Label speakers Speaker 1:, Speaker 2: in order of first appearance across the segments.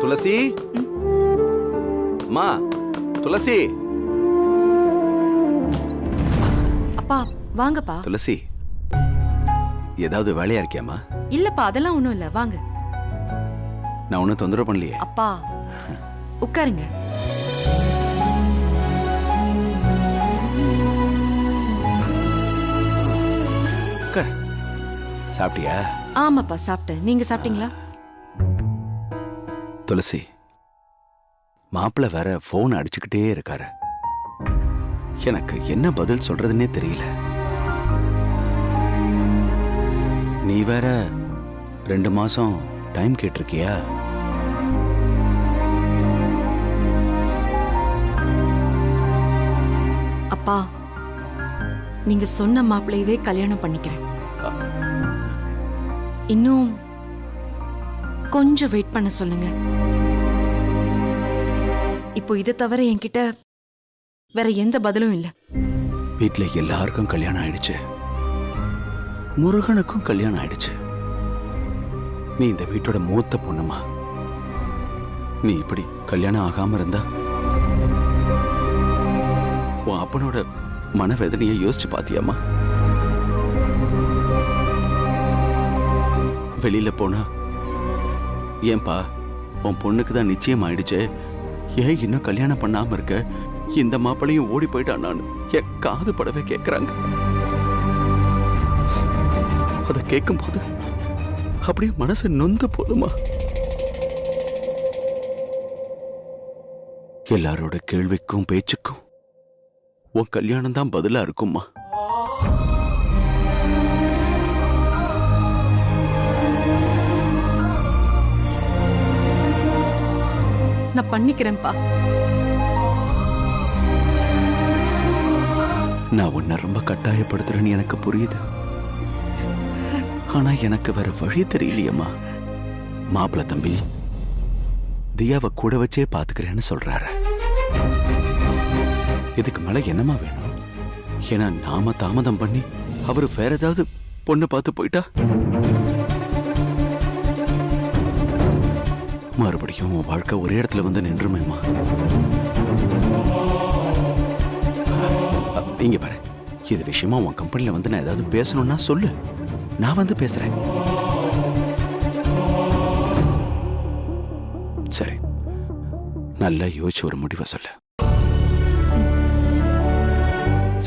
Speaker 1: துளசி மா, துளசி.
Speaker 2: அப்பா வாங்கப்பா.
Speaker 1: துளசி, ஏதாவது வேலையா இருக்கியாமா?
Speaker 2: இல்லப்பா, அதெல்லாம் ஒண்ணும் இல்ல, வாங்க.
Speaker 1: நான் ஒன்னும் தொந்தரவு பண்ணலையே.
Speaker 2: அப்பா உட்காருங்க.
Speaker 1: சாப்பிட்டியா?
Speaker 2: ஆமாப்பா சாப்பிட்டேன். நீங்க சாப்பிட்டீங்களா?
Speaker 1: துளசி, மாப்பிள்ள வேற போன் அடிச்சுக்கிட்டே இருக்காரு. எனக்கு என்ன பதில் சொல்றதுன்னே தெரியல. நீ வேற 2 மாசம் டைம் கேட்டிருக்கியா?
Speaker 2: அப்பா, நீங்க சொன்ன மாப்பிள்ளையவே கல்யாணம் பண்ணிக்கிறேன். இன்னும் கொஞ்சம் வெயிட் பண்ண சொல்லுங்க. இப்போ இதை தவிர என்கிட்ட வேற எந்த பதிலும் இல்ல.
Speaker 1: வீட்டுல எல்லாருக்கும் கல்யாணம் ஆயிடுச்சு. முருகனுக்கும் கல்யாணம் ஆயிடுச்சு. நீ இந்த வீட்டோட மூத்த பொண்ணுமா. நீ இப்படி கல்யாணம் ஆகாம இருந்தா உன் அப்பனோட மனவேதனையை யோசிச்சு பாத்தியாமா? வெளியில போனா ஏன்பா உன் பொண்ணுக்கு தான் நிச்சயம் ஆயிடுச்சு, ஏன் இன்னும் கல்யாணம் பண்ணாம இருக்க, இந்த மாப்பிளையும் ஓடி போயிட்டான்னு என் காது படவே கேட்கறாங்க. அதை கேட்கும் போது அப்படியே மனசு நொந்து போதுமா. எல்லாரோட கேள்விக்கும் பேச்சுக்கும் உன் கல்யாணம் தான் பதிலா இருக்கும்மா.
Speaker 2: நான் பண்ணிக்கிறேன்ப்பா.
Speaker 1: நான் உன்னை ரொம்ப கட்டாயப்படுத்துறேன்னு எனக்கு புரியுது. ஆனா எனக்கு வேற வழி தெரியலையம்மா. மாப்பிள்ள தம்பி தியாவை கூட வச்சே பாத்துக்கிறேன்னு சொல்றாரு. இதுக்கு மேல என்னமா வேணும்? ஏன்னா நாம தாமதம் பண்ணி அவரு வேற ஏதாவது பொண்ணு பார்த்து போயிட்டா மறுபடியும் உன் வாழ்க்கை ஒரே இடத்துல வந்து நின்றுமேம்மா. இங்க பாரு, இது விஷயமா உன் கம்பெனில வந்து நான் ஏதாவது பேசணும்னா சொல்லு, நான் வந்து பேசுறேன். சரி, நல்லா யோசிச்சு ஒரு முடிவை சொல்லு.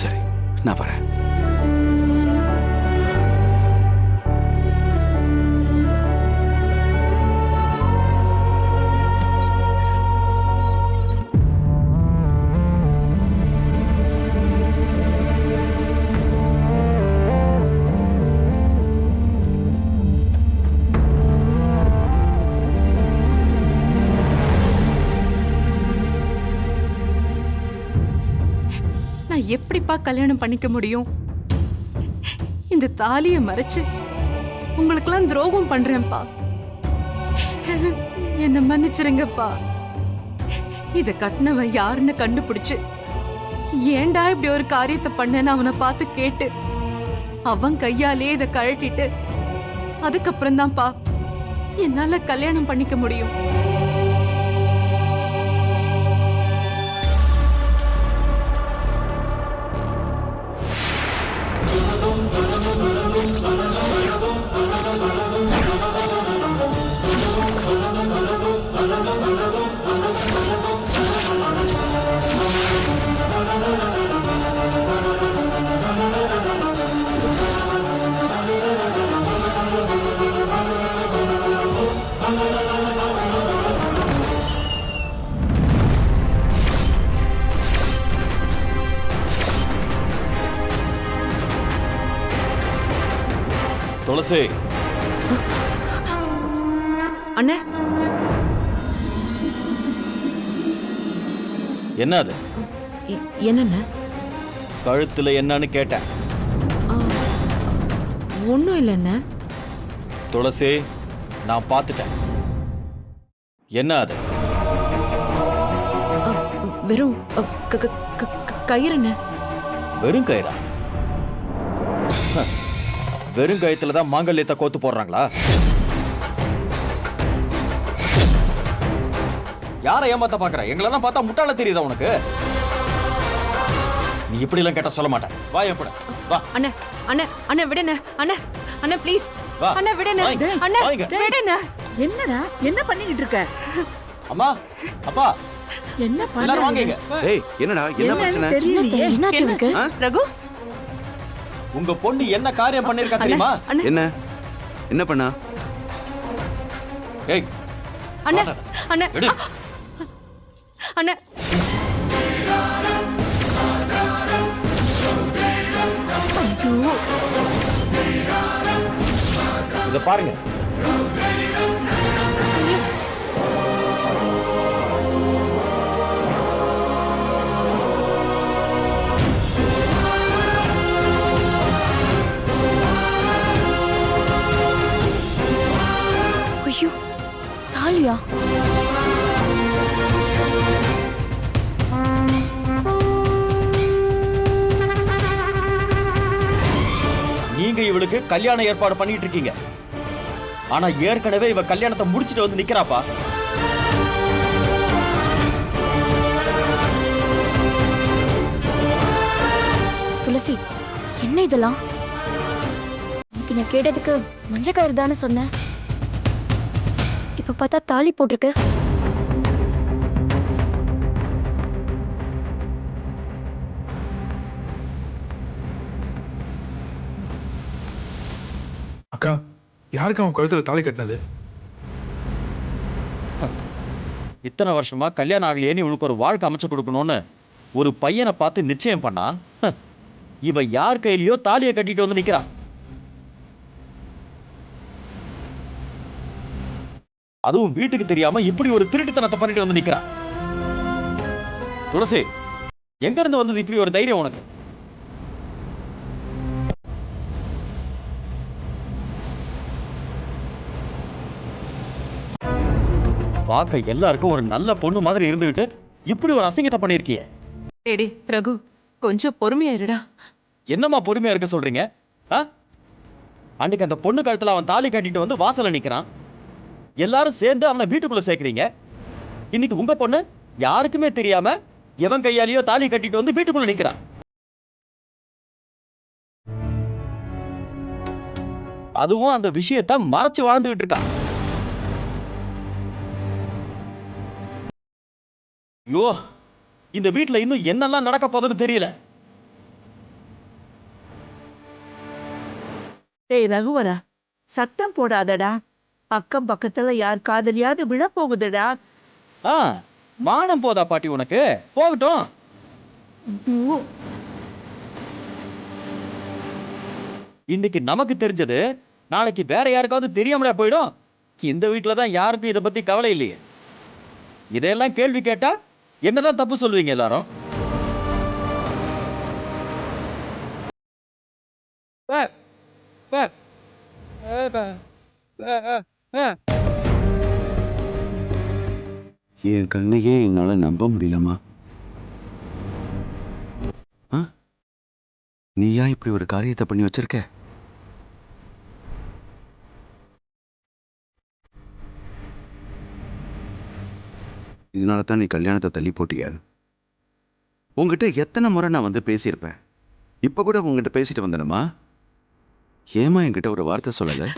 Speaker 1: சரி, நான் வரேன்.
Speaker 2: எப்படிப்பா கல்யாணம் பண்ணிக்க முடியும்? இந்த தாலியை மறைச்சு உங்களுக்கெல்லாம் துரோகம் பண்றேன்ப்பா. என்ன மன்னிச்சிருங்கப்பா. இத கட்டினவன் யாருன்னு கண்டுபிடிச்சு ஏண்டா இப்படி ஒரு காரியத்தை பண்ணேன்னு அவனை பார்த்து கேட்டு அவன் கையாலே இத கழட்டிட்டு அதுக்கப்புறம் தான்ப்பா என்னால கல்யாணம் பண்ணிக்க முடியும்.
Speaker 3: துளசி,
Speaker 2: அண்ணே,
Speaker 3: என்ன அது?
Speaker 2: என்னண்ண?
Speaker 3: கழுத்துல என்னன்னு கேட்டேன்.
Speaker 2: ஒண்ணும் இல்லைண்ண.
Speaker 3: துளசி, நான் பார்த்துட்டேன். என்ன அது?
Speaker 2: வெறும் கயிறுண்ண.
Speaker 3: வெறும் கயிறா? வெறும் கயத்துல தான் மாங்கல்யத்தை கோத்து போடுறாங்களா? யாரை ஏமாத்த பாக்குற? எங்களெல்லாம் பார்த்தா முட்டாள தெரியுதா உனக்கு? நீ இப்படி எல்லாம் கேட்டா சொல்ல மாட்டேன். வா என் கூட வா.
Speaker 2: அண்ணே அண்ணே அண்ணே விடுண்ணே அண்ணே அண்ணே ப்ளீஸ்
Speaker 3: வா.
Speaker 2: அண்ணே விடுண்ணே
Speaker 3: வாங்க.
Speaker 2: அண்ணே
Speaker 3: வாங்க.
Speaker 2: விடுண்ணே.
Speaker 4: என்னடா என்ன பண்ணிக்கிட்டு இருக்க?
Speaker 3: அம்மா அப்பா
Speaker 4: என்ன
Speaker 3: எல்லாரும் வாங்க இங்க.
Speaker 1: ஏய் என்னடா என்ன பிரச்சனை?
Speaker 4: தெரியலையே.
Speaker 5: என்னாச்சு உனக்கு?
Speaker 1: ஆ?
Speaker 2: ரகு
Speaker 3: உங்க பொண்ணு என்ன காரியம் பண்ணிருக்கா
Speaker 2: அண்ணே
Speaker 3: தெரியுமா?
Speaker 2: அண்ணே
Speaker 1: என்ன என்ன பண்ணா?
Speaker 3: ஏய்
Speaker 2: அண்ணே அண்ணே
Speaker 3: விடு.
Speaker 2: அண்ணே
Speaker 3: இத பாருங்க.
Speaker 5: ஐயோ, தாலியா?
Speaker 3: நீங்க இவளுக்கு கல்யாண ஏற்பாடு பண்ணிட்டு இருக்கீங்க. ஆனா ஏற்கனவே இவ கல்யாணத்தை முடிச்சிட்டு வந்து நிக்கிறாப்பா.
Speaker 5: துளசி, என்ன இதெல்லாம்? இன்னைக்கு நான் கேட்டதுக்கு மஞ்சள் கயிறு தானே சொன்னேன். இப்ப பார்த்தா தாலி போட்டிருக்கு.
Speaker 6: அக்கா, யாருக்கு அவன் கழுத்துல தாலி கட்டினது?
Speaker 3: இத்தனை வருஷமா கல்யாணம் ஆகலையேன்னு இவனுக்கு ஒரு வாழ்க்கை அமைச்சு கொடுக்கணும்னு ஒரு பையனை பார்த்து நிச்சயம் பண்ணா. இவ யார் கையிலயோ தாலியை கட்டிட்டு வந்து நிக்கிறான். அதுவும் வீட்டுக்கு தெரியாம இப்படி ஒரு திருட்டுத்தனத்தை பண்ணிட்டு வந்து நிக்கிறான். துளசி, எங்க இருந்து வந்தது இப்படி ஒரு தைரியம் உனக்கு? பார்க்க எல்லாருக்கும் ஒரு நல்ல பொண்ணு மாதிரி இருந்துகிட்டு இப்படி ஒரு அசிங்கத்தை பண்ணிருக்கியே.
Speaker 2: டேடி ரகு கொஞ்சம் பொறுமையா இருடா.
Speaker 3: என்னம்மா பொறுமையா இருக்க சொல்றீங்க? அன்னைக்கு அந்த பொண்ணு கழுத்துல அவன் தாலி கட்டிட்டு வந்து வாசல்ல நிக்கிறான். எல்லாரும் சேர்ந்து அவனை வீட்டுக்குள்ள சேர்க்கறீங்க. இன்னைக்கு உங்க பொண்ணு யாருக்குமே தெரியாம எவன் கையாலேயோ தாலி கட்டிட்டு வந்து வீட்டுக்குள்ள நிக்கிறான். அதுவும் அந்த விஷயத்தை மறைச்சு வாழ்ந்துகிட்டு இருக்கான். ஐயோ, இந்த வீட்டுல இன்னும் என்னெல்லாம் நடக்க போகுதுன்னு தெரியல.
Speaker 4: டேய் ரகுவரா, சத்தம் போடாதடா. அக்கம் பக்கத்துல யார் காதலியாவது விழ போகுதுடா.
Speaker 3: மானம் போதா பாட்டி உனக்கு? போகட்டும்.
Speaker 4: ஐயோ,
Speaker 3: இன்னைக்கு நமக்கு தெரிஞ்சது நாளைக்கு வேற யாருக்காவது தெரியாமலே போயிடும். இந்த வீட்டுல தான் யாருக்கும் இதை பத்தி கவலை இல்லையே. இதையெல்லாம் கேள்வி கேட்டா என்னதான் தப்பு சொல்லுவீங்க எல்லாரும்?
Speaker 1: என் கண்ணையே என்னால நம்ப முடியலமா. நீயா இப்படி ஒரு காரியத்தை பண்ணி வச்சிருக்க? இதனால தான் நீ கல்யாணத்தை தள்ளி போட்டியா? உங்ககிட்ட எத்தனை முறை நான் வந்து பேசியிருப்பேன். இப்ப கூட உங்ககிட்ட பேசிட்டு வந்தேனமா? ஏமா என்கிட்ட ஒரு வார்த்தை சொல்லல?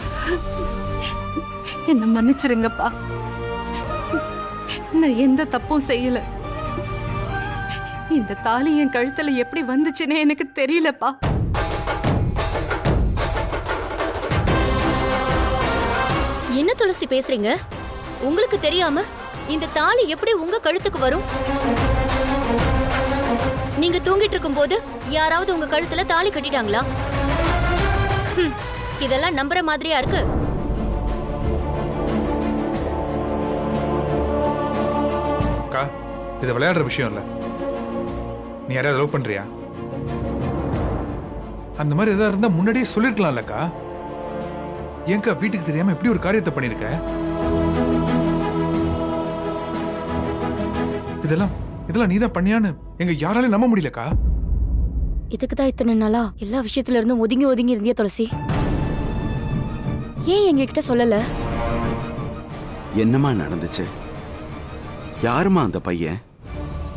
Speaker 2: என்ன மன்னிச்சிருங்கப்பா. நான் எந்த தப்பும் செய்யல. இந்த தாலி என் கழுத்துல எப்படி வந்துச்சுன்னே எனக்கு தெரியலப்பா.
Speaker 5: என்ன துளசி பேசுறீங்க? உங்களுக்கு தெரியாம இந்த தாலி எப்படி உங்க கழுத்துக்கு வரும்? நீங்க தூங்கிட்டு இருக்கும்போது யாராவது உங்க கழுத்துல தாலி கட்டிட்டாங்களா? இதெல்லாம் நம்புற மாதிரியா இருக்கு?
Speaker 6: அக்கா, இது விளையாடுற விஷயம் இல்ல. நீ யாரையாவது லவ் பண்றியா? அந்த மாதிரி ஏதாவது இருந்தா முன்னாடியே சொல்லிருக்கலாம்லக்கா. ஏன்க்கா வீட்டுக்கு தெரியாம இப்படி ஒரு காரியத்தை பண்ணிருக்க? இதெல்லாம் நீதான் பண்ணியான்னு எங்க யாராலையும் நம்ப முடியலக்கா.
Speaker 5: இதுக்கு தான் இத்தனை நாளா எல்லா விஷயத்துல இருந்தும் ஒதுங்கி ஒதுங்கி இருந்தியா துளசி? ஏன் எங்க கிட்ட சொல்லல?
Speaker 1: என்னமா நடந்துச்சு? யாருமா அந்த பையன்?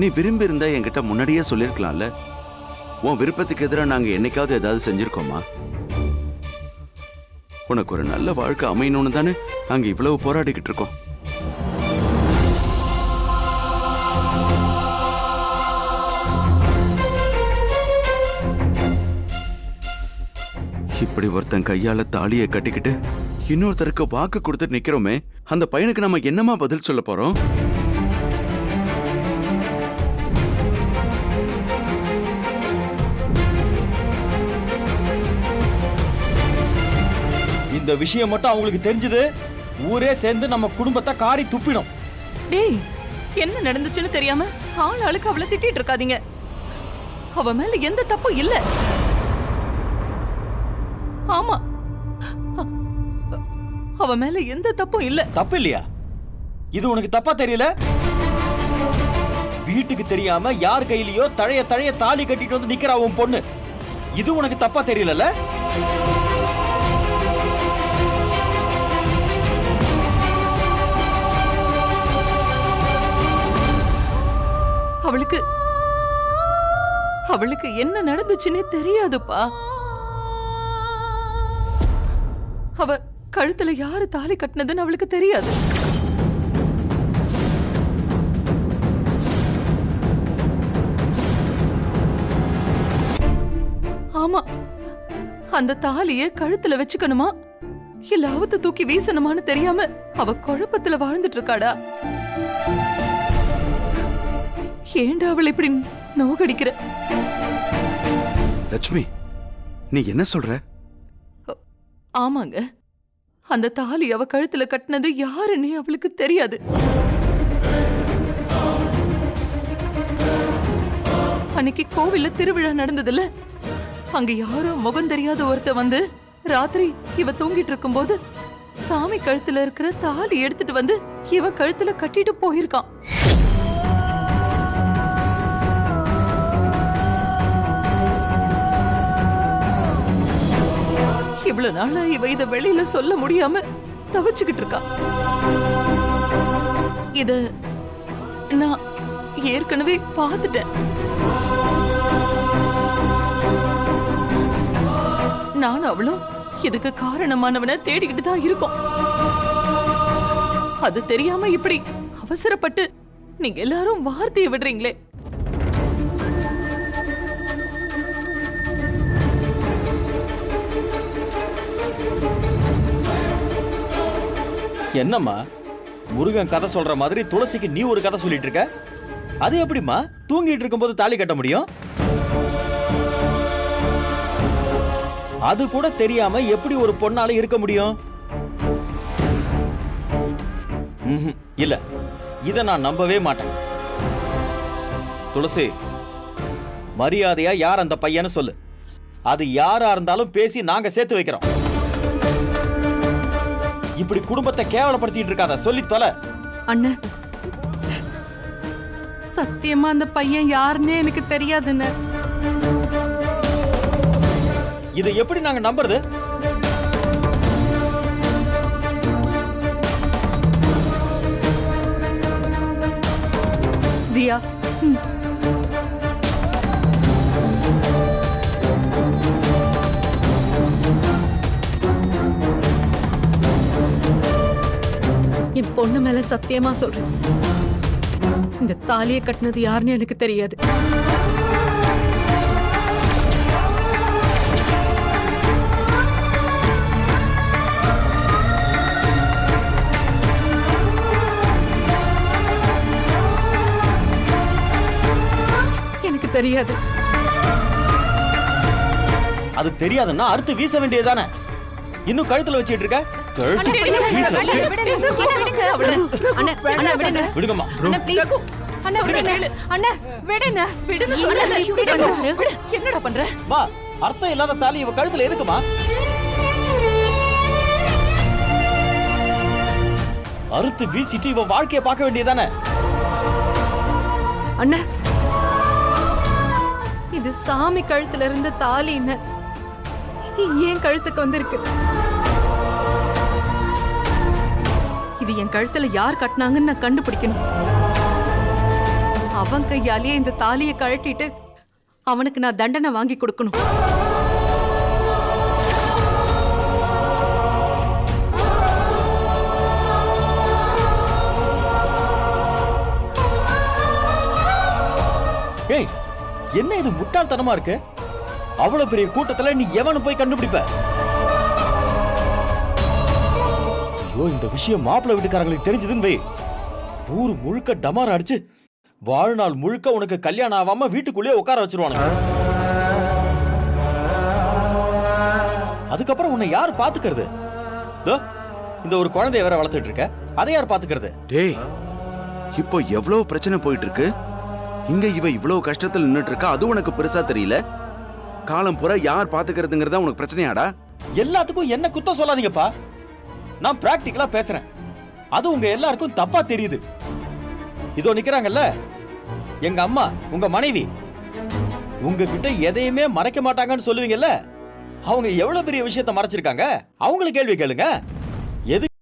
Speaker 1: நீ விரும்பி இருந்தா என்கிட்ட முன்னாடியே சொல்லிருக்கலாம்ல. உன் விருப்பத்துக்கு எதிராக நாங்க என்னைக்காவது ஏதாவது செஞ்சிருக்கோமா? உனக்கு ஒரு நல்ல வாழ்க்கை அமையணும்னு தானே நாங்க இவ்வளவு போராடிக்கிட்டு இருக்கோம். இப்படி ஒருத்தன் கையால தாலியை கட்டிக்கிட்டு இன்னொருத்தருக்கு வாக்கு கொடுத்து நிக்கிறோமே, அந்த பையனுக்கு நம்ம என்னமா பதில் சொல்ல போறோம்?
Speaker 3: இந்த விஷயம் மட்டும் அவங்களுக்கு தெரிஞ்சது, ஊரே சேர்ந்து நம்ம குடும்பத்தை காரி துப்பிடும்.
Speaker 2: டேய், என்ன நடந்துச்சுன்னு தெரியாம ஆளுக்கு அவளை திட்டிட்டு இருக்காதீங்க. அவ மேல எந்த தப்பும் இல்ல. ஆமா, அவ மேல எந்த தப்பும் இல்ல.
Speaker 3: தப்பு இல்லையா? இது உனக்கு தப்பா தெரியல? வீட்டுக்கு தெரியாம யார் கையிலயோ தழைய தழைய தாலி கட்டிட்டு வந்து நிக்கிறா உன் பொண்ணு. இது உனக்கு தப்பா தெரியல?
Speaker 2: அவளுக்கு என்ன நடந்துச்சுன்னே தெரியாதுப்பா. அவ கழுத்துல யாரு தாலி கட்டினதுன்னு அவளுக்கு தெரியாது. ஆமா, அந்த தாலிய கழுத்துல வச்சுக்கணுமா இல்ல அவுத்து தூக்கி வீசணுமான்னு தெரியாம அவ குழப்பத்துல வாழ்ந்துட்டு இருக்காடா. ஏண்டா அவள் இப்படி நோகடிக்கிற?
Speaker 1: லட்சுமி, நீ என்ன சொல்ற?
Speaker 2: ஆமாங்க, அந்த தாலி அவ கழுத்துல கட்டினது யாருன்னே அவளுக்கு தெரியாது. அன்னைக்கு கோவில்ல திருவிழா நடந்ததுல, அங்க யாரோ முகம் தெரியாத ஒருத்த வந்து ராத்திரி இவ தூங்கிட்டு இருக்கும்போது சாமி கழுத்துல இருக்கிற தாலி எடுத்துட்டு வந்து இவ கழுத்துல கட்டிட்டு போயிருக்கான். இவ்வளவு நாளா இவ இத வெளியில சொல்ல முடியாம தவிச்சுக்கிட்டு இருக்கா. இத நான் ஏற்கனவே பார்த்துட்டேன். நானும் அவளும் இதுக்கு காரணமானவனை தேடிக்கிட்டு தான் இருக்கோம். அது தெரியாம இப்படி அவசரப்பட்டு நீங்க எல்லாரும் வார்த்தையை விடுறீங்களே.
Speaker 3: என்னம்மா, முருகன் கதை சொல்ற மாதிரி துளசிக்கு நீ ஒரு கதை சொல்லிட்டு இருக்க? அது எப்படிம்மா தூங்கிட்டு இருக்கும்போது தாலி கட்ட முடியும்? அது கூட தெரியாம எப்படி ஒரு பொண்ணால இருக்க முடியும்? இல்ல, இத நான் நம்பவே மாட்டேன். துளசி, மரியாதையா யார் அந்த பையன்னு சொல்லு. அது யாரா இருந்தாலும் பேசி நாங்க சேர்த்து வைக்கிறோம். இப்படி குடும்பத்தை கேவலப்படுத்திட்டு இருக்காத, சொல்லி தொலை.
Speaker 2: அண்ணன், சத்தியமா அந்த பையன் யாருன்னே எனக்கு தெரியாதுன்னு.
Speaker 3: இதை எப்படி நாங்க நம்புறது?
Speaker 2: தியா, என் பொண்ணு மேல சத்தியமா சொல்றேன், இந்த தாலியை கட்டினது யாருன்னு எனக்கு தெரியாது. எனக்கு தெரியாது.
Speaker 3: அது தெரியாதுன்னா அறுத்து வீச வேண்டியதுதானே? இன்னும் கழுத்துல வச்சிட்டு இருக்க? விடுங்கம்மா.
Speaker 2: என்னடா பண்ற?
Speaker 3: வா, அர்த்தம் இல்லாத தாலி இவ கழுத்துல எதுக்குமா? அறுத்து வீசிட்டு இவ வாழ்க்கைய பார்க்க வேண்டியதானே?
Speaker 2: அண்ணா, இது சாமி கழுத்துல இருந்த தாலின்னு ஏன் கழுத்துக்கு வந்திருக்கு. இது என் கழுத்துல யார் கட்டினாங்கன்னு நான் கண்டுபிடிக்கணும். அவன் கையாலேயே இந்த தாலியை கழட்டிட்டு அவனுக்கு நான் தண்டனை வாங்கி கொடுக்கணும்.
Speaker 3: ஏய், என்ன இது முட்டாள்தனமா இருக்கு? அவ்வளவு பெரிய கூட்டத்துல நீ எவனு போய் கண்டுபிடிப்ப? ஐயோ, இந்த விஷயம் மாப்பிள்ளை வீட்டுக்காரங்களுக்கு தெரிஞ்சதுன்னு வை, ஊர் முழுக்க டமார் அடிச்சு வாழ்நாள் முழுக்க உனக்கு கல்யாணம் ஆகாம வீட்டுக்குள்ளேயே உட்கார வச்சிருவானுங்க. அதுக்கப்புறம் உன்னை யார் பாத்துக்கிறது? இந்த ஒரு குழந்தைய வேற வளர்த்துட்டு இருக்க, அதை யார் பாத்துக்கிறது?
Speaker 1: டேய், இப்போ எவ்வளவு பிரச்சனை போயிட்டு இருக்கு. இங்க இவ இவ்வளவு கஷ்டத்துல நின்னுட்டு இருக்கா, அது உனக்கு பெருசா தெரியல. காலம் பூரா யார் பாத்துக்கிறதுங்கிறதா உனக்கு பிரச்சனையாடா?
Speaker 3: எல்லாத்துக்கும் என்ன குத்தம் சொல்லாதீங்கப்பா. நான் பிராக்டிக்கலா பேசுறேன். அது உங்க எல்லாருக்கும் தப்பா தெரியுது. இதோ நிக்கிறாங்கல்ல எங்க அம்மா, உங்க மனைவி, உங்ககிட்ட எதையுமே மறைக்க மாட்டாங்கன்னு சொல்லுவீங்கல்ல, அவங்க எவ்வளவு பெரிய விஷயத்தை மறைச்சிருக்காங்க? அவங்கள கேள்வி கேளுங்க. எது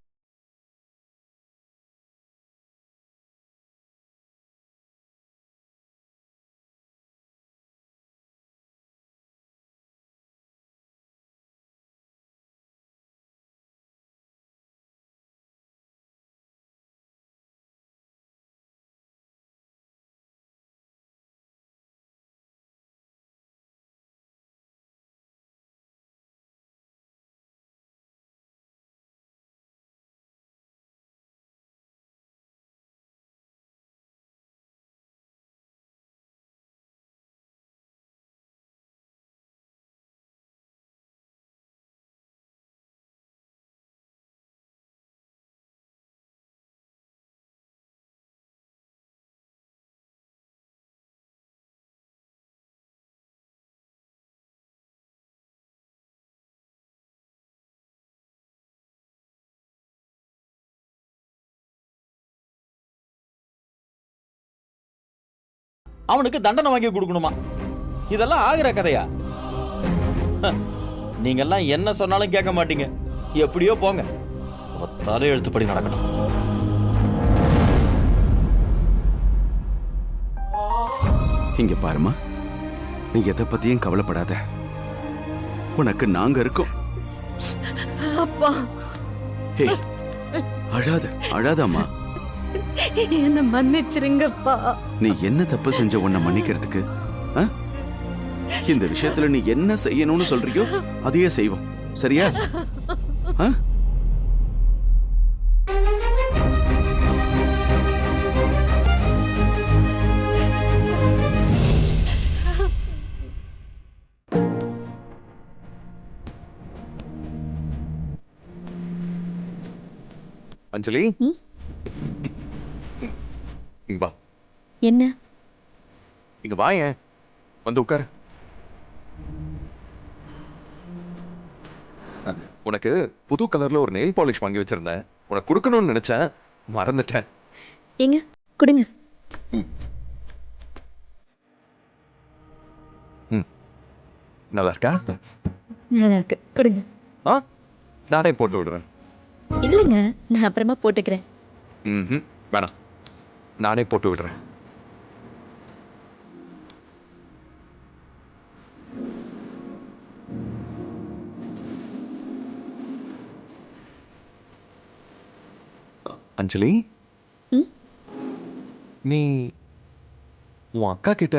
Speaker 3: அவனுக்கு தண்டனை வாங்கி கொடுக்கணுமா? இதெல்லாம் ஆகிற கதையா? நீங்க எல்லாம் என்ன சொன்னாலும் கேட்க மாட்டீங்க. எப்படியோ போங்க, தலையெழுத்துப்படி நடக்கட்டும்.
Speaker 1: இங்க பாருமா, நீ எதை பத்தியும் கவலைப்படாத. உனக்கு நாங்க இருக்கோம்.
Speaker 2: அப்பா,
Speaker 1: ஏய், அழாத அழாதம்மா.
Speaker 2: என்ன மன்னிச்சிருங்கப்பா.
Speaker 1: நீ என்ன தப்பு செஞ்ச உன்னை மன்னிக்கிறதுக்கு? இந்த விஷயத்துல நீ என்ன செய்யணும்னு சொல்றியோ அதையே செய்வோம், சரியா?
Speaker 7: அஞ்சலி, இங்க வா.
Speaker 5: என்ன?
Speaker 7: இங்க வாயேன், வந்து உட்காரு. உனக்கு புது கலர்ல ஒரு நெயில் பாலிஷ் வாங்கி வச்சிருந்தேன், உனக்கு கொடுக்கணும்னு நினைச்சேன், மறந்துட்டேன்.
Speaker 5: எங்க கொடுங்க.
Speaker 7: நல்லா இருக்கா?
Speaker 5: நல்லா இருக்கு, கொடுங்க.
Speaker 7: நானே போட்டு விடுறேன்.
Speaker 5: இல்லைங்க, நான் அப்புறமா போட்டுக்கிறேன்.
Speaker 7: வேணாம், நானே போட்டு விடுறேன். அஞ்சலி, நீ உன் அக்கா கிட்ட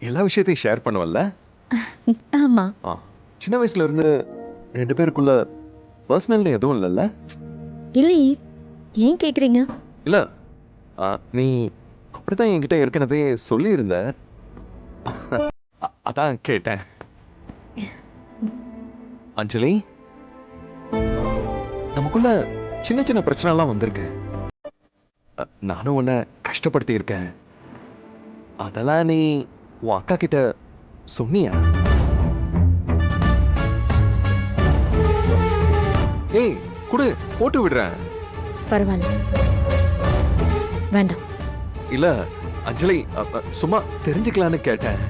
Speaker 7: எல்லா விஷயத்தையும் ஷேர் பண்ணுவல்ல?
Speaker 5: ஆமா.
Speaker 7: சின்ன வயசுல இருந்து 2 பேருக்குள்ள பர்சனல் எதுவும் இல்லைல்ல?
Speaker 5: இல்லையே, ஏன் கேக்குறீங்க?
Speaker 7: இல்ல, நீ அப்படித்தான் என்கிட்ட ஏற்கனவே சொல்லியிருந்த, அதான் கேட்டேன். அஞ்சலி, நமக்குள்ள சின்ன சின்ன பிரச்சனைலாம் வந்திருக்கு. நானும் உன்னை கஷ்டப்படுத்தி இருக்கேன். அதெல்லாம் நீ உன் அக்கா கிட்ட சொன்னியா? ஏய், குடு, போட்டு விடுறேன்.
Speaker 5: பரவாயில்ல, வேண்டாம்.
Speaker 7: இல்ல அஞ்சலி, சும்மா தெரிஞ்சுக்கலான்னு கேட்டேன்.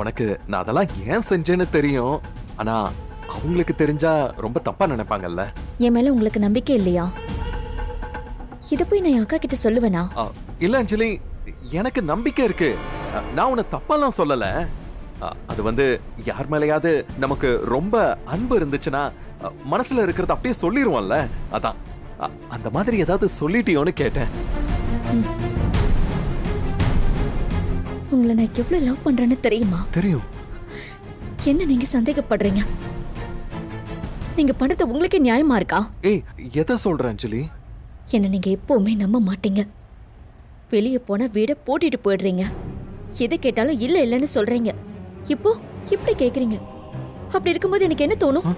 Speaker 7: உனக்கு நான் அதெல்லாம் ஏன் செஞ்சேன்னு தெரியும், ஆனா அவங்களுக்கு தெரிஞ்சா ரொம்ப தப்பா நினைப்பாங்கல்ல.
Speaker 5: என் மேல உங்களுக்கு நம்பிக்கை இல்லையா? இத போய் நான் அக்கா கிட்ட சொல்லுவேனா?
Speaker 7: இல்ல அஞ்சலி, எனக்கு நம்பிக்கை இருக்கு. நான் உன்னை தப்பாலாம் சொல்லல. அது வந்து யார் மேலயாவது நமக்கு ரொம்ப அன்பு இருந்துச்சுன்னா மனசுல இருக்கிறத அப்படியே சொல்லிருவோம்ல, அதான் அந்த மாதிரி ஏதாவது சொல்லிட்டியோன்னு கேட்டேன்.
Speaker 5: உங்களை நான் எவ்வளவு லவ் பண்றேன்னு தெரியுமா?
Speaker 7: தெரியும்.
Speaker 5: என்ன நீங்க சந்தேகப்படுறீங்க? நீங்க பண்றது உங்களுக்கே நியாயமா இருக்கா?
Speaker 7: ஏய், எதை சொல்ற அஞ்சலி?
Speaker 5: என்ன நீங்க எப்பவுமே நம்ப மாட்டீங்க. வெளியே போனா வீட பூட்டிட்டு போயிடுறீங்க. எதை கேட்டாலும் இல்ல இல்லன்னு சொல்றீங்க. இப்போ இப்படி கேக்குறீங்க. அப்படி இருக்கும்போது எனக்கு என்ன தோணும்?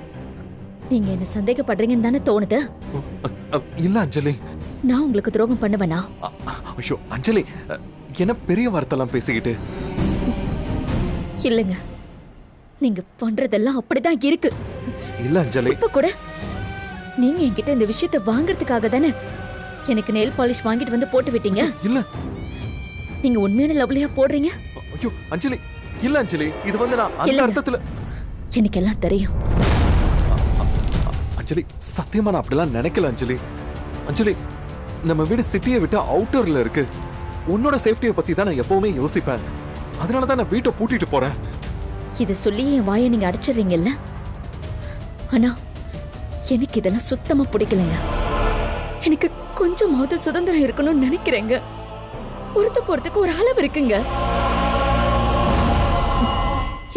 Speaker 5: நீங்க என்ன சந்தேகப்படுறீங்கன்னு தானே தோணுது.
Speaker 7: இல்ல அஞ்சலி,
Speaker 5: நான் உங்களுக்கு துரோகம் பண்ணுவேனா?
Speaker 7: ஐயோ அஞ்சலி, என்ன பெரிய வார்த்தைலாம் பேசிக்கிட்டு.
Speaker 5: இல்லங்க, நீங்க பண்றதெல்லாம் அப்படிதான் இருக்கு.
Speaker 7: இல்ல அஞ்சலி,
Speaker 5: இப்ப கூட நீங்க என்கிட்ட இந்த விஷயத்தை வாங்குறதுக்காக தானே எனக்கு நெயில் பாலிஷ் வாங்கிட்டு வந்து போட்டு விட்டீங்க.
Speaker 7: இல்ல
Speaker 5: நீங்க உண்மையான லவ்லியா போடுறீங்க.
Speaker 7: ஐயோ அஞ்சலி, இல்ல அஞ்சலி, இது வந்து நான் அந்த
Speaker 5: இல்லைங்க.
Speaker 7: அர்த்தத்துல.
Speaker 5: எனக்கு எல்லாம் தெரியும்.
Speaker 7: அஞ்சலி, சத்தியமா நான் அப்படிலாம் நினைக்கல அஞ்சலி. அஞ்சலி, நம்ம வீடு சிட்டியை விட்டு அவுட்டர்ல இருக்கு. உன்னோட சேஃப்டியை பத்தி தான் நான் எப்பவுமே யோசிப்பேன். அதனால தான் நான் வீட்டை பூட்டிட்டு போறேன்.
Speaker 5: இதை சொல்லி என் வாயை நீங்க அடிச்சிடுறீங்கல்ல. ஆனா எனக்கு இதெல்லாம் சுத்தமா பிடிக்கலங்க. எனக்கு கொஞ்சமாவது சுதந்திரம் இருக்கணும்னு நினைக்கிறேங்க. பொறுத்த போறதுக்கு ஒரு அளவு இருக்குங்க.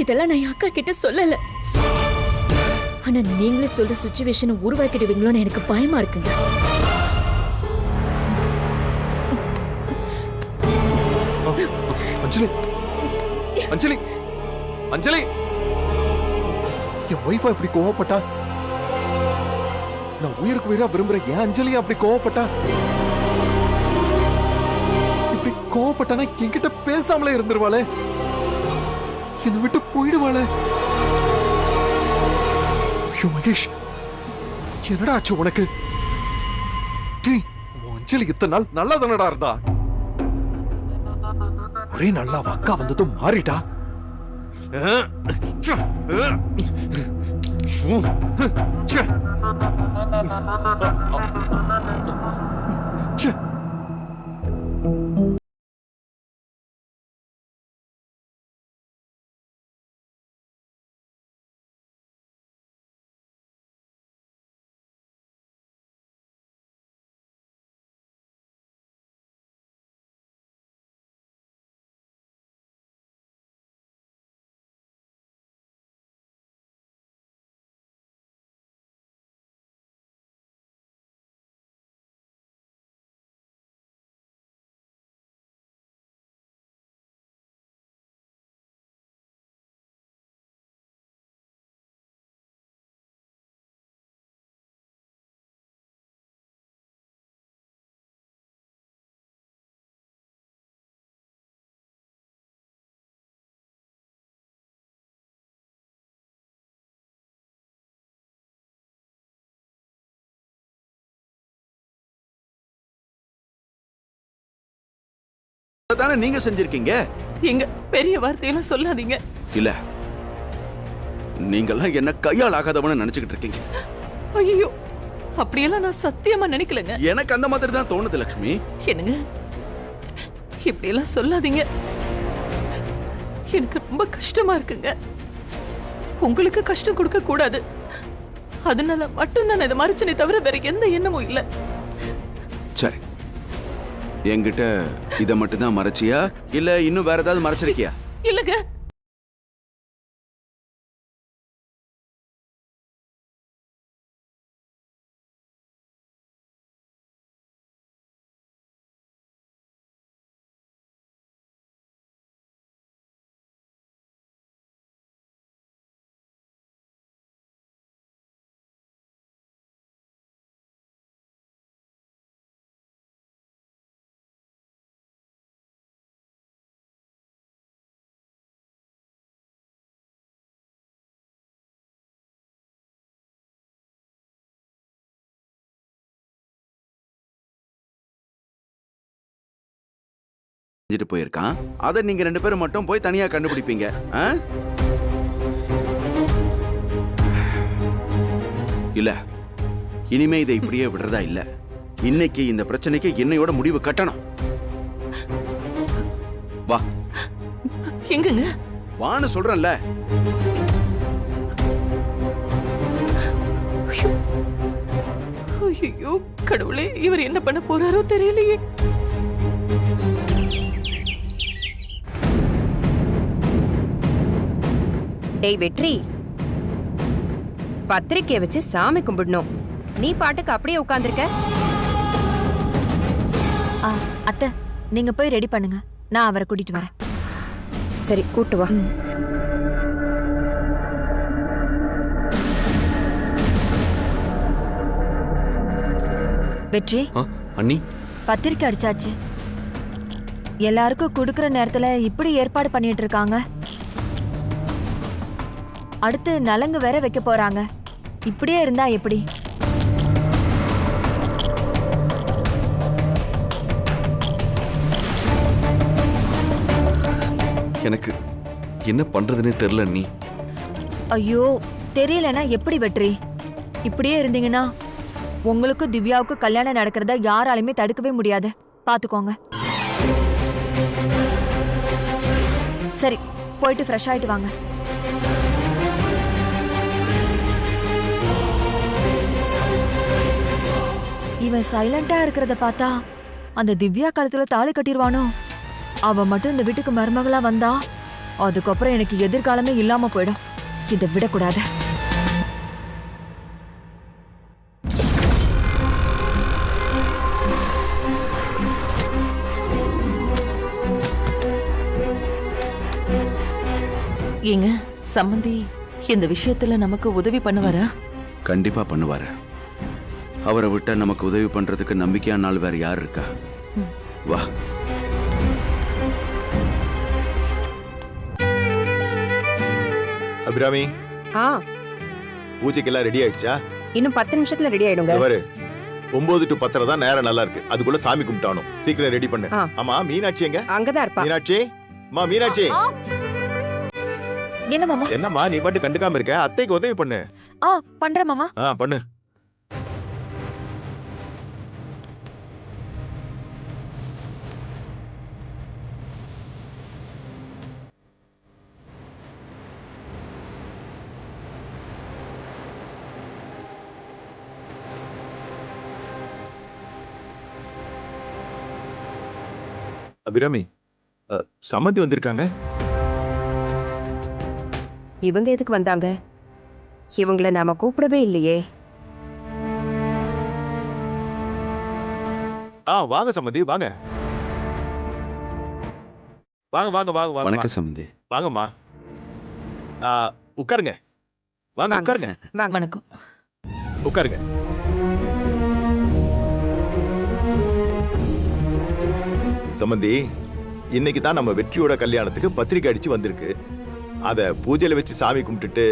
Speaker 5: இதெல்லாம் நான் என் அக்கா கிட்ட சொல்லல. ஆனா நீங்களே சொல்ற சுச்சுவேஷனை உருவாக்கிடுவீங்களோன்னு எனக்கு பயமா இருக்குங்க.
Speaker 7: அஞ்சலி, அஞ்சலி, அஞ்சலி, என் ஒய்ஃபா இப்படி கோவப்பட்டா? நான் உயிருக்கு உயிரா விரும்புறேன். ஏன் அஞ்சலி அப்படி கோவப்பட்டா? இப்படி கோவப்பட்டானா என்கிட்ட பேசாமலே இருந்துருவாளே, என்னை விட்டு போயிடுவாளே. ஐயோ மகேஷ், என்னடா ஆச்சு உனக்கு? டேய், உன் அஞ்சலி இத்தனை நாள் நல்லா தானடா இருந்தா. ஒரே நல்லா அக்கா வந்ததும் மாறிட்டா.
Speaker 1: தானே நீங்க செஞ்சிருக்கீங்க.
Speaker 2: எங்க பெரிய வார்த்தையெல்லாம் சொல்லாதீங்க.
Speaker 1: இல்ல, நீங்கெல்லாம் என்ன கையால் ஆகாதவன்னு நினைச்சுக்கிட்டு இருக்கீங்க.
Speaker 2: ஐயோ, அப்படியெல்லாம் நான் சத்தியமா நினைக்கலங்க.
Speaker 1: எனக்கு அந்த மாதிரி தான் தோணுது லட்சுமி.
Speaker 2: என்னங்க, இப்படியெல்லாம் சொல்லாதீங்க. எனக்கு ரொம்ப கஷ்டமா இருக்குங்க. உங்களுக்கு கஷ்டம் கொடுக்க கூடாது, அதனால மட்டும்தான் இதை மறைச்சனே தவிர வேற எந்த எண்ணமும் இல்ல.
Speaker 1: சரி, என்கிட்ட இதை மட்டும் தான் மறைச்சியா இல்ல இன்னும் வேற ஏதாவது மறைச்சிருக்கியா?
Speaker 2: இல்லங்க,
Speaker 1: போயிருக்கான். அதை நீங்க ரெண்டு பேரும் மட்டும் போய் தனியா கண்டுபிடிப்பீங்க. இல்ல, இனிமே இதை இப்படியே விடுறதா இல்ல. இன்னைக்கு இந்த பிரச்சனைக்கு என்னையோட முடிவு கட்டணும். வா
Speaker 2: எங்கங்க?
Speaker 1: வான்னு சொல்றேன்ல.
Speaker 2: ஐயோ கடவுளே, இவர் என்ன பண்ண போறாரோ தெரியலையே.
Speaker 8: டேய் வெற்றி, பத்திரிக்கைய வச்சு சாமி கும்பிடணும். நீ பாட்டுக்கு அப்படியே உட்கார்ந்திருக்க.
Speaker 5: அத்தை, நீங்க போய் ரெடி பண்ணுங்க, நான் அவரை கூட்டிட்டு வரேன்.
Speaker 8: சரி, கூட்டு வா.
Speaker 5: வெற்றி,
Speaker 7: அண்ணி,
Speaker 5: பத்திரிக்கை அடிச்சாச்சு. எல்லாருக்கும் கொடுக்கற நேரத்துல இப்படி ஏற்பாடு பண்ணிட்டு இருக்காங்க. அடுத்து நலங்கு வேற வைக்க போறாங்க. இப்படியே இருந்தா எப்படி?
Speaker 7: எனக்கு என்ன பண்றதுன்னே தெரியல அண்ணி.
Speaker 5: ஐயோ, தெரியலனா எப்படி வெற்றி? இப்படியே இருந்தீங்கன்னா உங்களுக்கு திவ்யாவுக்கு கல்யாணம் நடக்கிறத யாராலுமே தடுக்கவே முடியாது. பாத்துக்கோங்க. சரி, போயிட்டு ஃப்ரெஷ் ஆயிட்டு வாங்க. இவன் சைலண்டா இருக்கிறத பார்த்தா அந்த திவ்யா கழுத்துல தாலி கட்டிடுவானோ? அவ மட்டும் இந்த வீட்டுக்கு மருமகளா வந்தா அதுக்கப்புறம் எனக்கு எதிர்காலமே இல்லாம போயிடும். இதை விடக்கூடாது.
Speaker 2: ஏங்க சம்மந்தி இந்த விஷயத்துல நமக்கு உதவி பண்ணுவாரா?
Speaker 1: கண்டிப்பா பண்ணுவாரு. அவரை விட்டா நமக்கு உதவி பண்றதுக்கு நம்பிக்கையான நாள் வேற யார் இருக்கா? வா.
Speaker 9: அபிராமி,
Speaker 8: ஆ,
Speaker 9: பூஜைக்கெல்லாம் ரெடி ஆயிடுச்சா?
Speaker 8: இன்னும் 10 நிமிஷத்துல ரெடி ஆயிடுங்க.
Speaker 9: பாரு, 9 to 10 தான் நேரம் நல்லா இருக்கு. அதுக்குள்ள சாமி கும்பிட்டானும். சீக்கிரம் ரெடி பண்ணு.
Speaker 8: ஆ.
Speaker 9: ஆமா, மீனாட்சி எங்க?
Speaker 8: அங்கதான் இருப்பா.
Speaker 9: மீனாட்சி, மீனாட்சி.
Speaker 5: என்ன மாமா?
Speaker 9: என்னம்மா நீ பாட்டு கண்டுக்காம இருக்க? அத்தைக்கு உதவி பண்ணு.
Speaker 5: பண்றேன் மாமா.
Speaker 9: பண்ணு. அபிராமி, சம்மந்தி வந்திருக்காங்க.
Speaker 8: இவங்க எதுக்கு வந்தாங்க? இவங்கள நாம கூப்பிடவே இல்லையே.
Speaker 9: வாங்க சம்மந்தி, வாங்க. வாங்க வாங்க வாங்க வாங்க.
Speaker 1: வணக்கம் சம்பந்தி.
Speaker 9: வாங்கம்மா. உட்காருங்க. வாங்க
Speaker 8: வாங்க.
Speaker 9: உட்காருங்க.
Speaker 2: வணக்கம்.
Speaker 9: உட்காருங்க. சம்மந்தி, இன்னைக்கு தான் நம்ம வெற்றியோட கல்யாணத்துக்கு பத்திரிக்கை அடிச்சு வந்திருக்கு. அத பூஜையில வச்சு சாமி கும்பிட்டுட்டு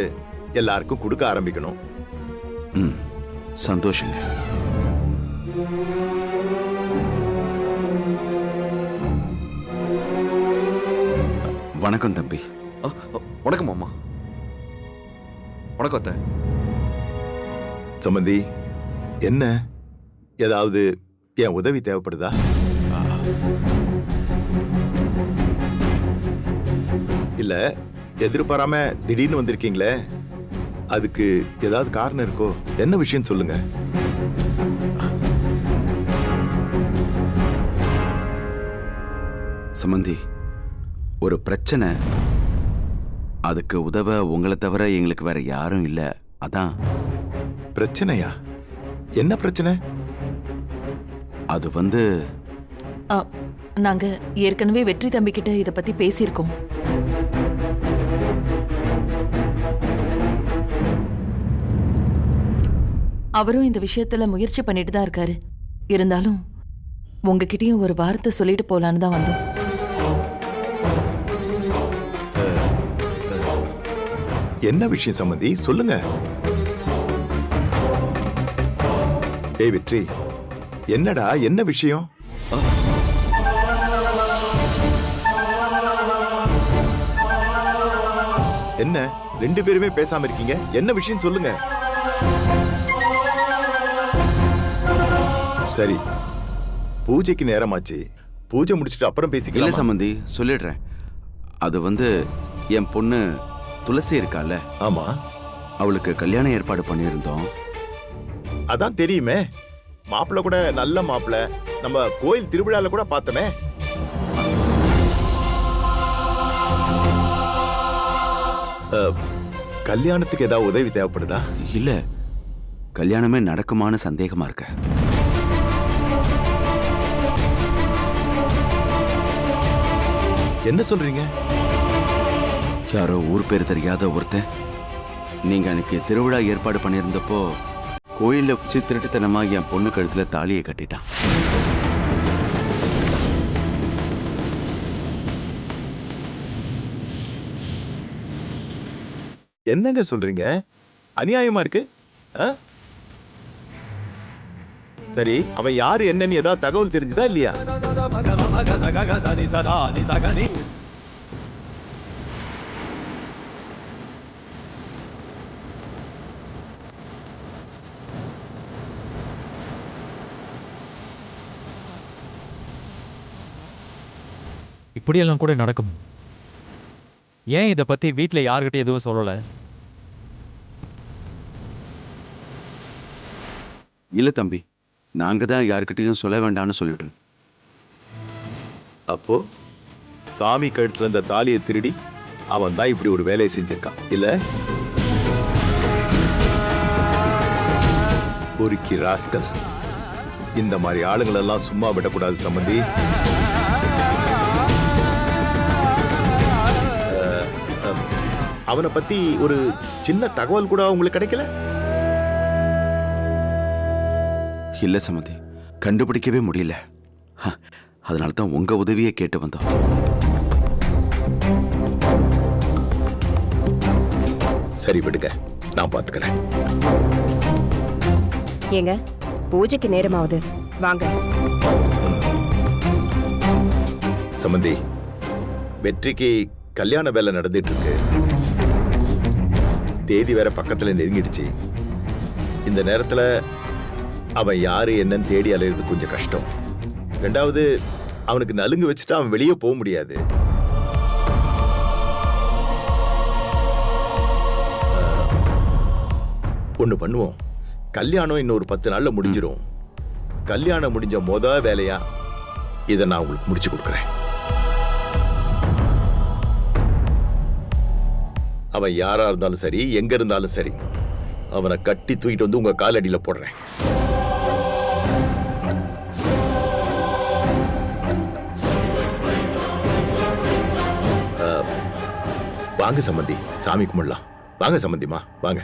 Speaker 9: எல்லாருக்கும் கொடுக்க ஆரம்பிக்கணும்.
Speaker 1: சந்தோஷங்க. வணக்கம் தம்பி.
Speaker 7: வணக்கம் மாமா. வணக்கம் அத்தை.
Speaker 9: சம்மந்தி, என்ன ஏதாவது என் உதவி தேவைப்படுதா? இல்ல, எதிர்பாராம திடீர்னு வந்திருக்கீங்களே, அதுக்கு ஏதாவது காரணம் இருக்கோ? என்ன விஷயம் சொல்லுங்க.
Speaker 1: சம்பந்தி, ஒரு பிரச்சனை. அதுக்கு உதவ உங்களை தவிர எங்களுக்கு வேற யாரும் இல்ல. அதான்.
Speaker 9: பிரச்சனையா? என்ன பிரச்சனை?
Speaker 1: அது வந்து
Speaker 2: நாங்க ஏற்கனவே வெற்றி தம்பி கிட்ட இத பத்தி பேசியிருக்கோம். அவரும் இந்த விஷயத்துல முயற்சி பண்ணிட்டு தான் இருக்காரு. இருந்தாலும் உங்ககிட்டயும் ஒரு வார்த்தை சொல்லிட்டு போலான்னு தான் வந்தோம்.
Speaker 9: என்ன விஷயம் சம்மந்தி, சொல்லுங்க. டேய் வெற்றி, என்னடா என்ன விஷயம்? என்ன ரெண்டு பேருமே பேசாம இருக்கீங்க? என்ன விஷயம் சொல்லுங்க. சரி, பூஜைக்கு நேரமாச்சு. பூஜை முடிச்சிட்டு அப்புறம்
Speaker 1: இல்ல
Speaker 9: பேசிக்கலாம்.
Speaker 1: சம்பந்தி, சொல்லிடுறேன். அது வந்து என் பொண்ணு துளசி இருக்கால,
Speaker 9: ஆமா,
Speaker 1: அவளுக்கு கல்யாணம் ஏற்பாடு பண்ணியிருந்தோம்.
Speaker 9: அதான் தெரியுமே. மாப்பிள்ளை கூட நல்ல மாப்பிள்ளை. நம்ம கோயில் திருவிழால கூட பார்த்தோமே. கல்யாணத்துக்கு ஏதாவது உதவி தேவைப்படுதா?
Speaker 1: இல்ல, கல்யாணமே நடக்குமான்னு சந்தேகமா இருக்க.
Speaker 9: என்ன சொல்றீங்க?
Speaker 1: யாரோ ஊர் பேர் தெரியாத ஒருத்தன் நீங்க அன்னைக்கு திருவிழா ஏற்பாடு பண்ணியிருந்தப்போ கோயில்ல வச்சு திருட்டுத்தனமா என் பொண்ணு கழுத்துல தாலியை கட்டிட்டான்.
Speaker 9: என்னங்க சொல்றீங்க? அநியாயமா இருக்கு. ஆ? சரி, அவன் யாரு என்னன்னு ஏதாவது தகவல் தெரிஞ்சுதா இல்லையா?
Speaker 10: இப்படியெல்லாம் கூட நடக்கும். ஏன் இதை பத்தி வீட்ல யார்கிட்ட எதுவும் சொல்லல?
Speaker 1: இல்ல தம்பி, நாங்க தான் யாருக்கிட்டையும் சொல்ல வேண்டாம்னு சொல்லிட்டோம்.
Speaker 9: அப்போ சாமி கழுத்துல இந்த தாலியை திருடி அவன் தான் இப்படி ஒரு வேலையை செஞ்சிருக்கான் இல்ல? பொறுக்கி ராஸ்கல். இந்த மாதிரி ஆளுங்களெல்லாம் சும்மா விடக்கூடாது சம்பந்தி. அவனை பத்தி ஒரு சின்ன தகவல் கூட உங்களுக்கு கிடைக்கல?
Speaker 1: இல்ல சம்மந்தி, கண்டுபிடிக்கவே முடியல. அதனால தான் உங்க உதவியை கேட்டு வந்தோம்.
Speaker 9: சரி விடுங்க, நான் பாத்துக்கிறேன்.
Speaker 8: ஏங்க, பூஜைக்கு நேரமாவது, வாங்க.
Speaker 9: சம்பந்தி, வெற்றிக்கு கல்யாண வேலை நடந்துட்டு இருக்கு. தேதி வேற பக்கத்துல நெருங்கிடுச்சு. இந்த நேரத்துல அவன் யாரு என்னன்னு தேடி அலையிறது கொஞ்சம் கஷ்டம். ரெண்டாவது, அவனுக்கு நலுங்கு வச்சுட்டு அவன் வெளியே போக முடியாது. ஒண்ணு பண்ணுவோம். கல்யாணம் இன்னொரு 10 நாள்ல முடிஞ்சிரும். கல்யாணம் முடிஞ்ச வேலையா இதை நான் உங்களுக்கு முடிச்சு கொடுக்குறேன். அவன் யாரா இருந்தாலும் சரி, எங்க இருந்தாலும் சரி, அவனை கட்டி தூக்கிட்டு வந்து உங்க காலடியில போடுறேன். வாங்க சம்பந்தி, சாமி கும்பிடலாம். வாங்க சம்பந்திமா, வாங்க.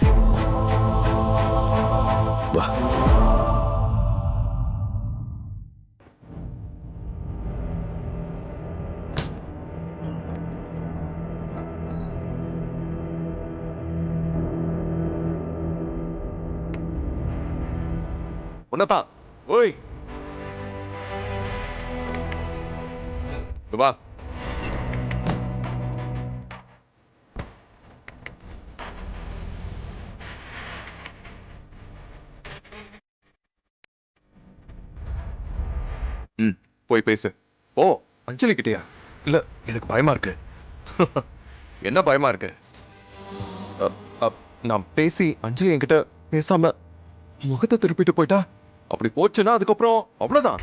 Speaker 9: வா.
Speaker 7: உன்னதான். ஓய், வா. போய் பேசு. ஓ, அஞ்சலி கிட்டயா? இல்ல, எனக்கு பயமா இருக்கு. என்ன பயமா இருக்கு? நான் பேசி அஞ்சலி என்கிட்ட பேசாம முகத்தை திருப்பிட்டு போயிட்டா, அப்படி போச்சுன்னா அதுக்கப்புறம் அவ்வளவுதான்.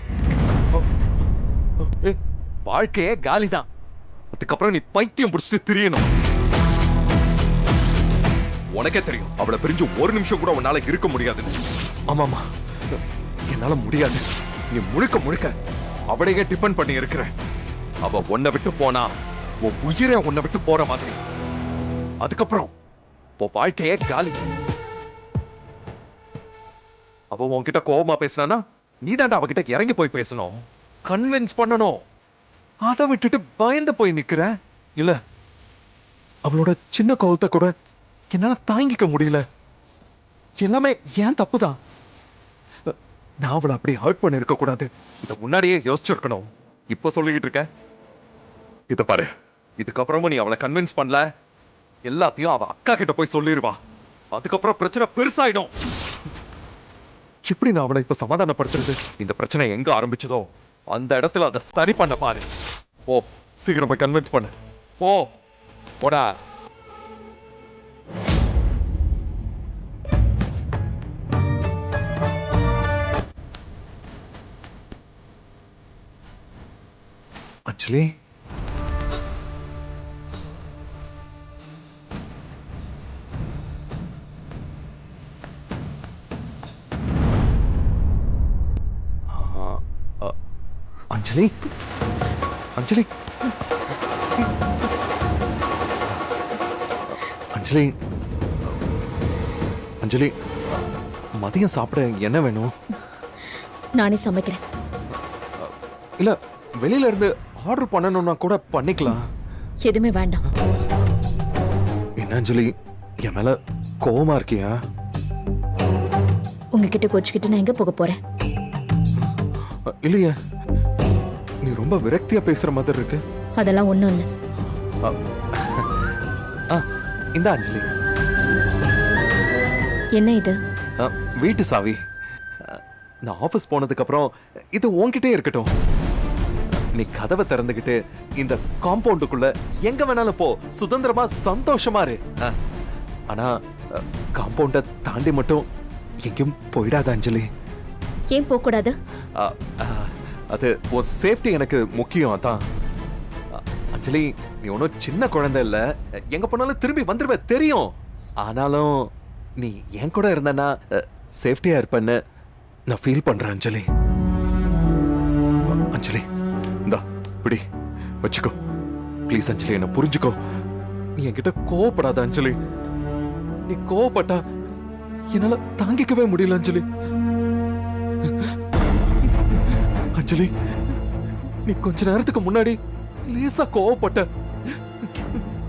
Speaker 7: வாழ்க்கையே காலிதான். அதுக்கப்புறம் நீ பைத்தியம் பிடிச்சிட்டு திரியணும். உனக்கே தெரியும், அவளை பிரிஞ்சு ஒரு நிமிஷம் கூட உன்னால இருக்க முடியாது. ஆமாமா, என்னால முடியாது. நீ முழுக்க முழுக்க அவளையே டிபெண்ட் பண்ணி இருக்கிற. அவ உன்னை விட்டு போனா உன் உயிரை உன்னை விட்டு போற மாதிரி. அதுக்கப்புறம் உன் வாழ்க்கையே காலி. அவ உன்கிட்ட கோபமா பேசினா நீ தாண்டா அவகிட்ட இறங்கி போய் பேசணும், கன்வின்ஸ் பண்ணணும். அதை விட்டுட்டு பயந்து போய் நிக்கிற. இல்ல, அவளோட சின்ன கோபத்தை கூட என்னால தாங்கிக்க முடியல. எல்லாமே ஏன் தப்புதான். நான் அவளை அப்படி ஹர்ட் பண்ணி இருக்க கூடாது. இத முன்னாடியே யோசிச்சிருக்கணும். இப்ப சொல்லிக்கிட்டு இருக்க. இத பாரு, இதுக்கப்புறமும் நீ அவளை கன்வின்ஸ் பண்ணல, எல்லாத்தையும் அவ அக்கா கிட்ட போய் சொல்லிடுவா. அதுக்கப்புறம் பிரச்சனை பெருசாயிடும். எப்படி நான் அவளை இப்ப சமாதானப்படுத்துறது? இந்த பிரச்சனை எங்க ஆரம்பிச்சதோ அந்த இடத்துல அதை சரி பண்ண பாரு. ஓ சீக்கிரம் போய் கன்வின்ஸ் பண்ணு. ஓ போடா. அஞ்சலி, அஞ்சலி, அஞ்சலி, அஞ்சலி, அஞ்சலி, மதியம் சாப்பிட என்ன வேணும்?
Speaker 5: நானே சமைக்கிறேன்.
Speaker 7: இல்ல வெளியில இருந்து ஆர்டர் பண்ணணும்னா கூட பண்ணிக்கலாம்.
Speaker 5: எதுவுமே வேண்டாம்.
Speaker 7: என்ன அஞ்சலி, என் மேல கோவமா இருக்கியா?
Speaker 5: உங்ககிட்ட கோச்சுக்கிட்டு நான் எங்க போக போறேன்?
Speaker 7: இல்லையே, நீ ரொம்ப விரக்தியா பேசுற மாதிரி இருக்கு.
Speaker 5: அதெல்லாம் ஒண்ணும் இல்ல.
Speaker 7: இந்த அஞ்சலி,
Speaker 5: என்ன இது?
Speaker 7: வீட்டு சாவி. நான் ஆபீஸ் போனதுக்கு அப்புறம் இது உன்கிட்டே இருக்கட்டும். நீ கதவை திறந்துகிட்டு இந்த காம்பவுண்டுக்குள்ள எங்க வேணாலும் போ, சுதந்திரமா சந்தோஷமா இரு. ஆனா காம்பவுண்ட தாண்டி மட்டும் எங்கேயும் போயிடாத அஞ்சலி.
Speaker 5: ஏன் போக கூடாது?
Speaker 7: அது உன் சேஃப்டி எனக்கு முக்கியம். அதான் அஞ்சலி, நீ ஒன்றும் சின்ன குழந்தை இல்ல, எங்க போனாலும் திரும்பி வந்துருவ தெரியும். ஆனாலும் நீ என் கூட இருந்தனா சேஃப்டியா இருப்பேன்னு நான் ஃபீல் பண்றேன் அஞ்சலி. அஞ்சலி, இந்தா பிடி வச்சுக்கோ. ப்ளீஸ் அஞ்சலி, என்ன புரிஞ்சுக்கோ. நீ என்கிட்ட கோவப்படாத அஞ்சலி. நீ கோவப்பட்டா என்னால தாங்கிக்கவே முடியல அஞ்சலி. அஞ்சலி, நீ கொஞ்ச நேரத்துக்கு முன்னாடி லேசா கோவப்பட்ட.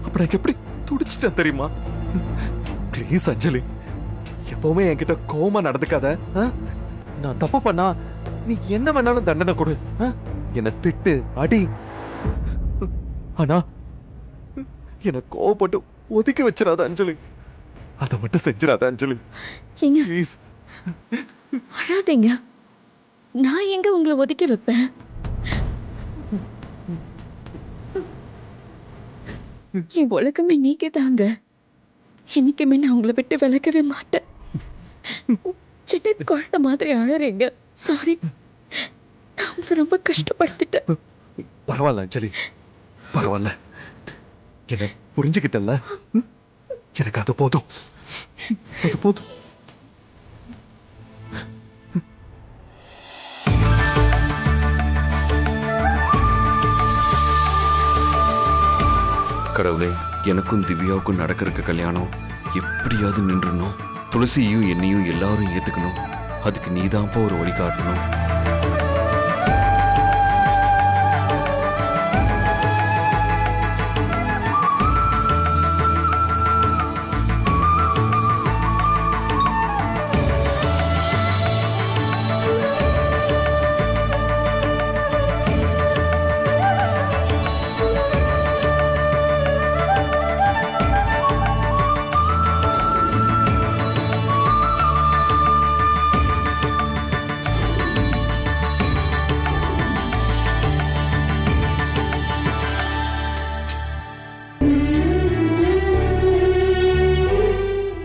Speaker 7: அப்ப எனக்கு எப்படி துடிச்சிட்டேன் தெரியுமா? ப்ளீஸ் அஞ்சலி, எப்பவுமே என்கிட்ட கோவமா நடந்துக்காத. நான் தப்பு பண்ணா நீ என்ன வேணாலும் தண்டனை கொடு, என்ன திட்டு அடி. ஆனா என்ன கோவப்பட்டு ஒதுக்கி வச்சிடாத அஞ்சலி. அதை மட்டும் செஞ்சிடாத அஞ்சலி ப்ளீஸ்.
Speaker 5: அழாதீங்க. நான் எங்க உங்களை ஒதுக்கி வைப்பேன்? என் உலகமே நீங்க தாங்க. என்னைக்குமே நான் உங்களை விட்டு விலகவே மாட்டேன். சின்ன குழந்தை மாதிரி அழறீங்க. சாரி, நான் உங்களை ரொம்ப கஷ்டப்படுத்திட்டேன்.
Speaker 7: பரவாயில்ல அஞ்சலி, பரவாயில்ல. என்ன புரிஞ்சுக்கிட்டல, எனக்கு அது போதும், அது போதும்.
Speaker 1: கடவுளே, எனக்கும் திவ்யாவுக்கும் நடக்கிறக்க கல்யாணம் எப்படியாவது நின்றுணும். துளசியையும் என்னையும் எல்லாரும் ஏத்துக்கணும். அதுக்கு நீதான்ப்பா ஒரு வழி காட்டணும்.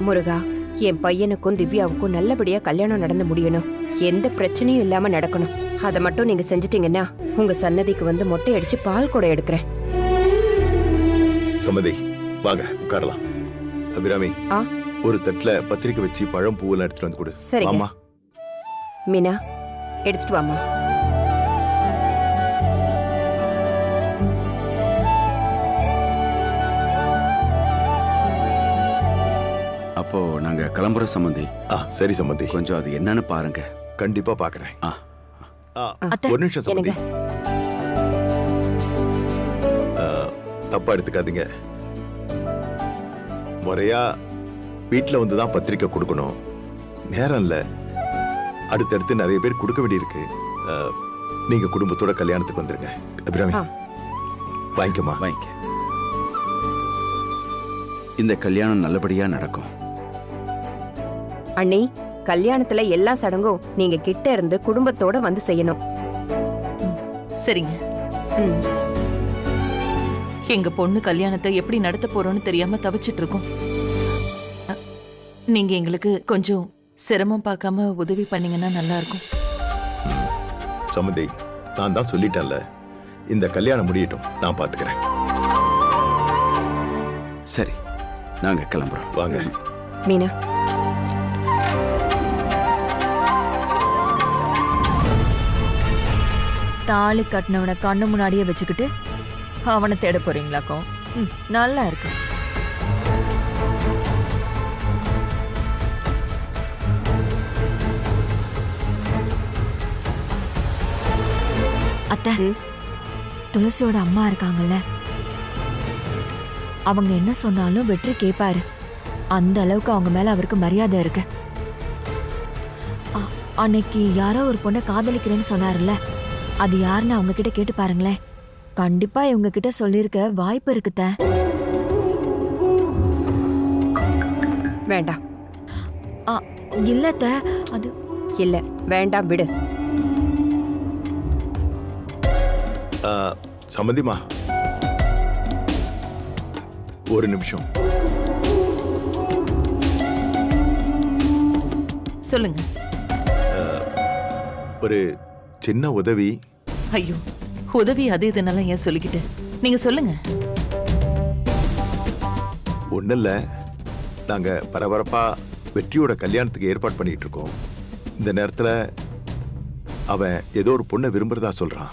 Speaker 8: முருகா, என் பையனுக்கும் திவ்யாவுக்கும் நல்லபடியா கல்யாணம் நடந்து முடியணும். எந்த பிரச்சனையும் இல்லாம நடக்கணும். அதை மட்டும் நீங்க செஞ்சிட்டீங்கன்னா உங்க சன்னதிக்கு வந்து மொட்டை அடிச்சு பால் கூட எடுக்கிறேன்.
Speaker 9: சம்மதி, வாங்க உட்காரலாம். அபிராமி, ஒரு தட்டுல பத்திரிக்கை வச்சு பழம் பூவெல்லாம் எடுத்துட்டு வந்து கொடு.
Speaker 8: சரிங்க.
Speaker 9: ஆமா
Speaker 8: மீனா, எடுத்துட்டு வாமா.
Speaker 1: அப்போ நாங்க கிளம்புற சம்பந்தி.
Speaker 9: சரி சம்பந்தி,
Speaker 1: கொஞ்சம் அது என்னன்னு பாருங்க.
Speaker 9: கண்டிப்பா பாக்குறேன்.
Speaker 8: அத்தை,
Speaker 9: ஒரு நிமிஷம் சம்பந்தி.
Speaker 8: என்னங்க?
Speaker 9: தப்பா எடுத்துக்காதீங்க. முறையா வீட்டுல வந்துதான் பத்திரிக்கை கொடுக்கணும். நேரம் இல்ல, அடுத்தடுத்து நிறைய பேர் கொடுக்க வேண்டியிருக்கு. நீங்க குடும்பத்தோட கல்யாணத்துக்கு வந்துருங்க. அபிராமி, வாங்கிக்கமா.
Speaker 1: வாங்கிக்க. இந்த கல்யாணம் நல்லபடியா நடக்கும்.
Speaker 8: அண்ணி, கல்யாணத்துல எல்லா சடங்கும் நீங்க கிட்ட இருந்து குடும்பத்தோட வந்து செய்யணும்.
Speaker 2: சரிங்க.
Speaker 8: ம்.
Speaker 2: எங்க பொண்ணு கல்யாணத்தை எப்படி நடத்த போறோம்னு தெரியாம தவிச்சிட்டு இருக்கோம். நீங்க எங்களுக்கு கொஞ்சம் சிரமம் பார்க்காம உதவி பண்ணீங்கன்னா நல்லா இருக்கும்.
Speaker 9: சம்மந்தி, நான் தான் சொல்லிட்டேன்ல, இந்த கல்யாணம் முடியட்டும், நான் பாத்துக்கிறேன்.
Speaker 1: சரி, நாங்க கிளம்புறோம்.
Speaker 9: வாங்க.
Speaker 8: மீனா,
Speaker 5: தாலி கட்டினவனை கண்ணு முன்னாடியே வச்சுக்கிட்டு அவனை தேட போறீங்களாக்கும்? நல்லா இருக்கு. அத்தை, துளசியோட அம்மா இருக்காங்கல்ல, அவங்க என்ன சொன்னாலும் வெற்றி கேட்பாரு. அந்த அளவுக்கு அவங்க மேல அவருக்கு மரியாதை இருக்கு. அன்னைக்கு யாரோ ஒரு பொண்ணை காதலிக்கிறேன்னு சொன்னார்ல, அது யாருன்னு அவங்க கிட்ட கேட்டு பாருங்களேன். கண்டிப்பா இவங்க கிட்ட சொல்லிருக்க வாய்ப்பு இருக்குத்த.
Speaker 8: வேண்டாம்.
Speaker 5: இல்லத்த, அது
Speaker 8: இல்ல, வேண்டாம், விடு.
Speaker 9: சம்மந்திமா, ஒரு நிமிஷம்.
Speaker 2: சொல்லுங்க.
Speaker 9: ஒரு சின்ன உதவி.
Speaker 2: ஐயோ, உதவி அது இதனால ஏன் சொல்லிக்கிட்டு, நீங்க சொல்லுங்க.
Speaker 9: ஒன்றும் இல்லை, நாங்கள் பரபரப்பா வெற்றியோட கல்யாணத்துக்கு ஏற்பாடு பண்ணிட்டு இருக்கோம். இந்த நேரத்தில் அவன் ஏதோ ஒரு பொண்ணை விரும்புறதா சொல்றான்.